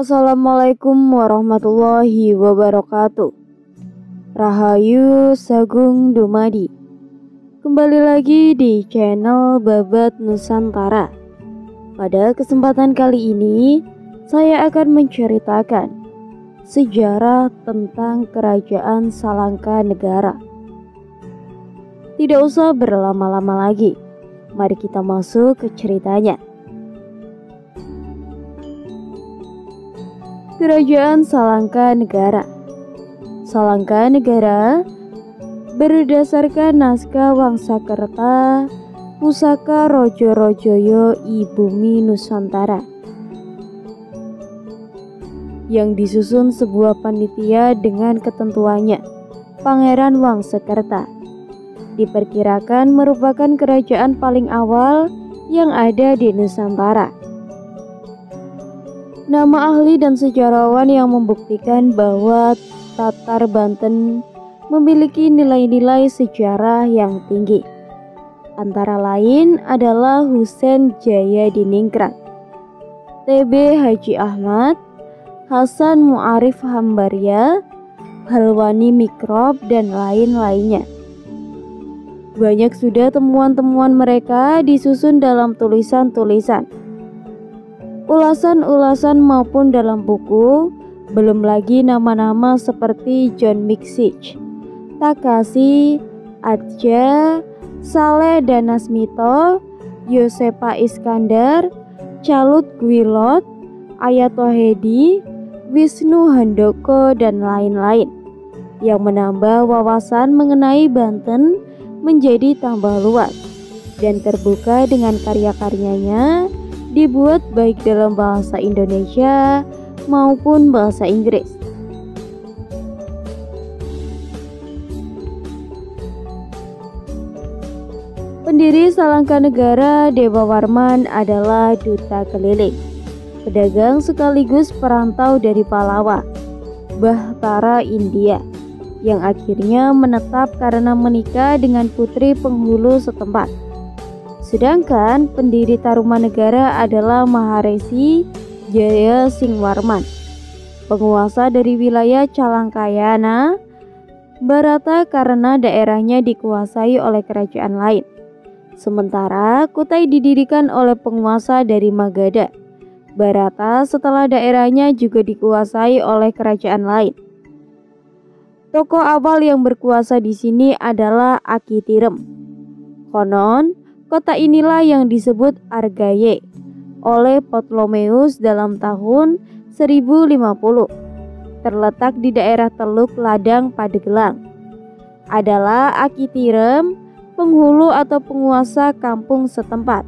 Assalamualaikum warahmatullahi wabarakatuh. Rahayu Sagung Dumadi. Kembali lagi di channel Babat Nusantara. Pada kesempatan kali ini saya akan menceritakan sejarah tentang Kerajaan Salangka Negara. Tidak usah berlama-lama lagi, mari kita masuk ke ceritanya. Kerajaan Salangka Negara. Salangka Negara berdasarkan naskah Wangsakerta Pusaka Rojo Rojoyo I Bumi Nusantara yang disusun sebuah panitia dengan ketentuannya. Pangeran Wangsakerta diperkirakan merupakan kerajaan paling awal yang ada di Nusantara. Nama ahli dan sejarawan yang membuktikan bahwa Tatar Banten memiliki nilai-nilai sejarah yang tinggi. Antara lain adalah Husein Jayadiningrat, TB Haji Ahmad, Hasan Mu'arif Hambarya, Halwani Mikrob, dan lain-lainnya. Banyak sudah temuan-temuan mereka disusun dalam tulisan-tulisan, ulasan-ulasan maupun dalam buku, belum lagi nama-nama seperti John Miksich, Takashi, Atja, Saleh Danasmito, Yosepa Iskandar, Calut Gwilot, Ayatohedi, Wisnu Handoko, dan lain-lain, yang menambah wawasan mengenai Banten menjadi tambah luas dan terbuka dengan karya-karyanya dibuat baik dalam bahasa Indonesia maupun bahasa Inggris. Pendiri Salangka Negara, Dewa Warman, adalah duta keliling, pedagang sekaligus perantau dari Palawa, Bahtara, India, yang akhirnya menetap karena menikah dengan putri penghulu setempat. Sedangkan pendiri Tarumanegara adalah Maharesi Jaya Singwarman, penguasa dari wilayah Calangkayana, Barata, karena daerahnya dikuasai oleh kerajaan lain. Sementara Kutai didirikan oleh penguasa dari Magadha, Barata, setelah daerahnya juga dikuasai oleh kerajaan lain. Tokoh awal yang berkuasa di sini adalah Akitirem. Konon, kota inilah yang disebut Argaye oleh Ptolemeus dalam tahun 1050. Terletak di daerah Teluk Ladang Padegelang. Adalah Akitirem, penghulu atau penguasa kampung setempat,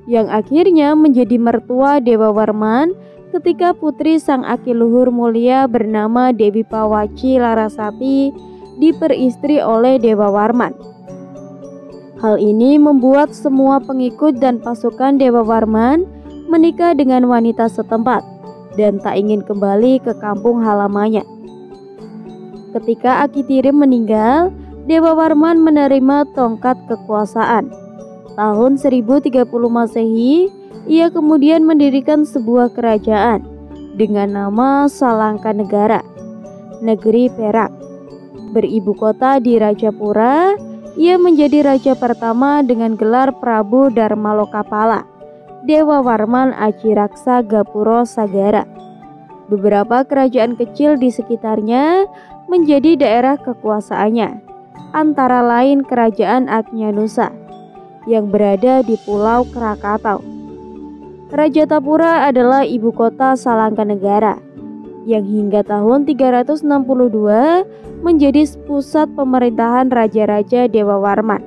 yang akhirnya menjadi mertua Dewa Warman ketika putri sang akiluhur mulia bernama Dewi Pawaci Larasati diperistri oleh Dewa Warman. Hal ini membuat semua pengikut dan pasukan Dewa Warman menikah dengan wanita setempat dan tak ingin kembali ke kampung halamannya. Ketika Akitirem meninggal, Dewa Warman menerima tongkat kekuasaan. Tahun 1030 Masehi, ia kemudian mendirikan sebuah kerajaan dengan nama Salangka Negara, negeri Perak. Beribu kota di Rajapura, ia menjadi raja pertama dengan gelar Prabu Darmalokapala, Dewa Warman Ajiraksa Gapuro Sagara. Beberapa kerajaan kecil di sekitarnya menjadi daerah kekuasaannya, antara lain Kerajaan Agnya-Nusa yang berada di Pulau Krakatau. Rajatapura adalah ibu kota Salangka Negara yang hingga tahun 362 menjadi pusat pemerintahan raja-raja Dewa Warman.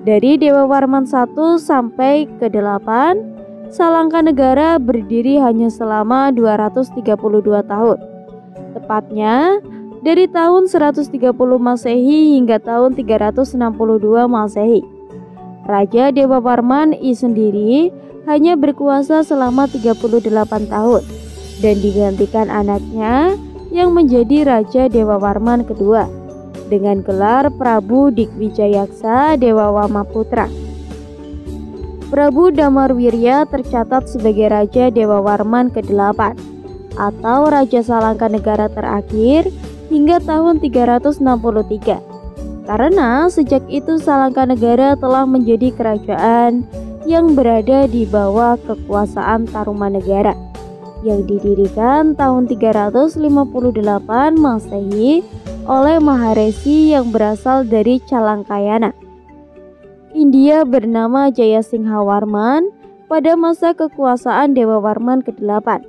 Dari Dewa Warman 1 sampai ke 8, Salangka Negara berdiri hanya selama 232 tahun. Tepatnya dari tahun 130 Masehi hingga tahun 362 Masehi. Raja Dewa Warman I sendiri hanya berkuasa selama 38 tahun dan digantikan anaknya yang menjadi Raja Dewa Warman kedua dengan gelar Prabu Digwijayaksa Dewa Wamaputra. Prabu Damarwirya tercatat sebagai Raja Dewa Warman ke-8 atau Raja Salangkanegara terakhir hingga tahun 363. Karena sejak itu Salangkanegara telah menjadi kerajaan yang berada di bawah kekuasaan Tarumanegara yang didirikan tahun 358 Masehi oleh Maharesi yang berasal dari Calangkayana. India bernama Jayasinghawarman pada masa kekuasaan Dewa Warman ke-8.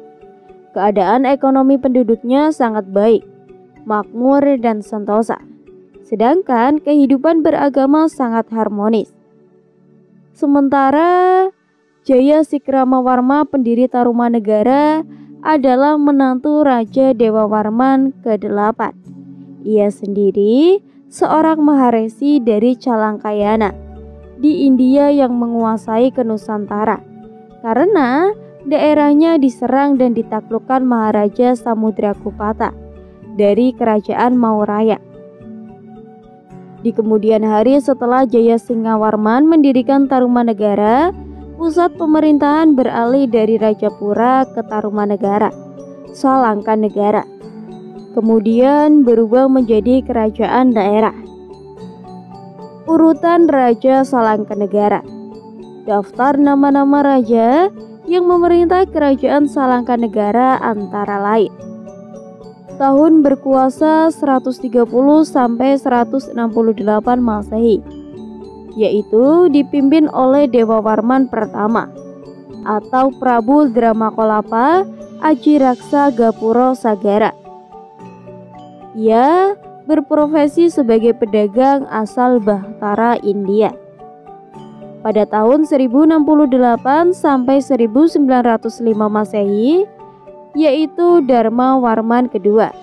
Keadaan ekonomi penduduknya sangat baik, makmur dan sentosa. Sedangkan kehidupan beragama sangat harmonis. Sementara Jayasikramawarma pendiri Tarumanegara adalah menantu Raja Dewa Warman ke-8. Ia sendiri seorang Maharesi dari Calangkayana di India yang menguasai ke Nusantara karena daerahnya diserang dan ditaklukkan Maharaja Samudragupata dari Kerajaan Maurya. Di kemudian hari setelah Jayasinghawarman mendirikan Tarumanegara, pusat pemerintahan beralih dari Rajapura ke Tarumanegara, Salangkanegara. Kemudian berubah menjadi kerajaan daerah. Urutan Raja Salangkanegara. Daftar nama-nama raja yang memerintah kerajaan Salangkanegara antara lain: tahun berkuasa 130 sampai 168 Masehi, yaitu dipimpin oleh Dewa Warman pertama atau Prabu Dramakolapa Ajiraksa Gapuro Sagara. Ia berprofesi sebagai pedagang asal Bahtara, India. Pada tahun 1068 sampai 1905 Masehi, yaitu Dharma Warman kedua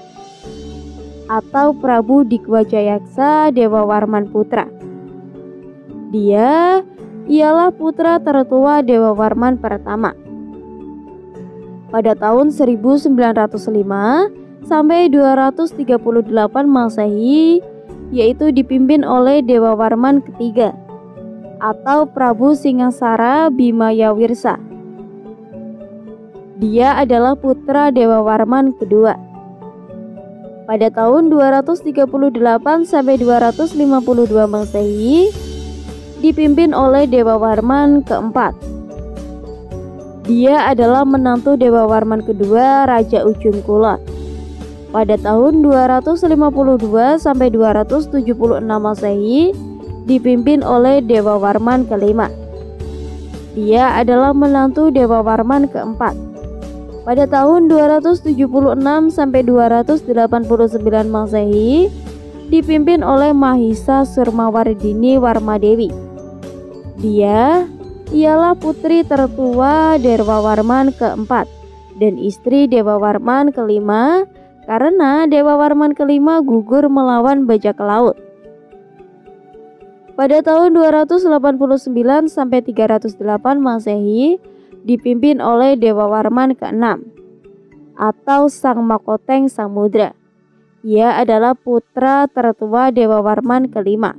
atau Prabu Digwajayaksa Dewa Warman putra. Dia ialah putra tertua Dewa Warman pertama. Pada tahun 1905 sampai 238 Masehi, yaitu dipimpin oleh Dewa Warman ketiga atau Prabu Singasara Bimayawirsa. Dia adalah putra Dewa Warman kedua. Pada tahun 238 sampai 252 Masehi, dipimpin oleh Dewa Warman keempat. Dia adalah menantu Dewa Warman kedua, Raja Ujung Kulon. Pada tahun 252 sampai 276 Masehi, dipimpin oleh Dewa Warman kelima. Dia adalah menantu Dewa Warman keempat. Pada tahun 276 sampai 289 Masehi, dipimpin oleh Mahisa Surmawardini Warmadewi. Dia ialah putri tertua Dewa Warman keempat dan istri Dewa Warman kelima karena Dewa Warman kelima gugur melawan bajak laut. Pada tahun 289 sampai 308 Masehi, dipimpin oleh Dewa Warman ke-6 atau Sang Makoteng Samudra. Ia adalah putra tertua Dewa Warman kelima.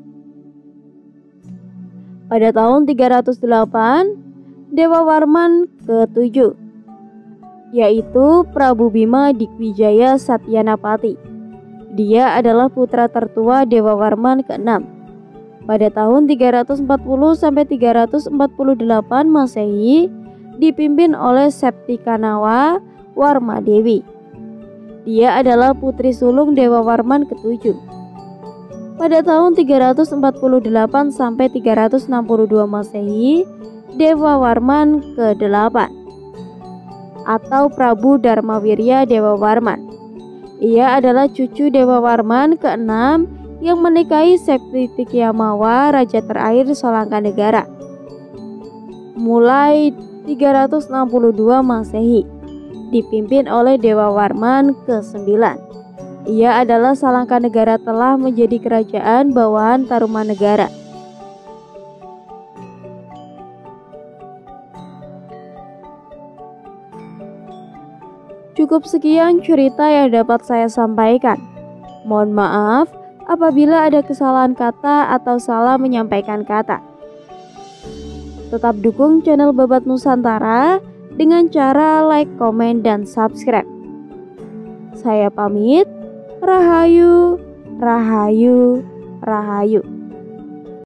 Pada tahun 308, Dewa Warman ke-7, yaitu Prabu Bima Digwijaya Satyanapati. Dia adalah putra tertua Dewa Warman ke-6. Pada tahun 340 sampai 348 Masehi, dipimpin oleh Septikanawa Warmadewi. Dia adalah putri sulung Dewa Warman ke-7. Pada tahun 348 sampai 362 Masehi, Dewa Warman ke-8 atau Prabu Dharmawirya Dewa Warman. Ia adalah cucu Dewa Warman ke-6 yang menikahi Septityamawa, raja terakhir Salangkanegara. Mulai 362 Masehi, dipimpin oleh Dewa Warman ke-9. Ia adalah Salangkanegara telah menjadi kerajaan bawahan Tarumanegara. Cukup sekian cerita yang dapat saya sampaikan. Mohon maaf apabila ada kesalahan kata atau salah menyampaikan kata. Tetap dukung channel Babat Nusantara dengan cara like, komen, dan subscribe. Saya pamit. Rahayu, rahayu, rahayu.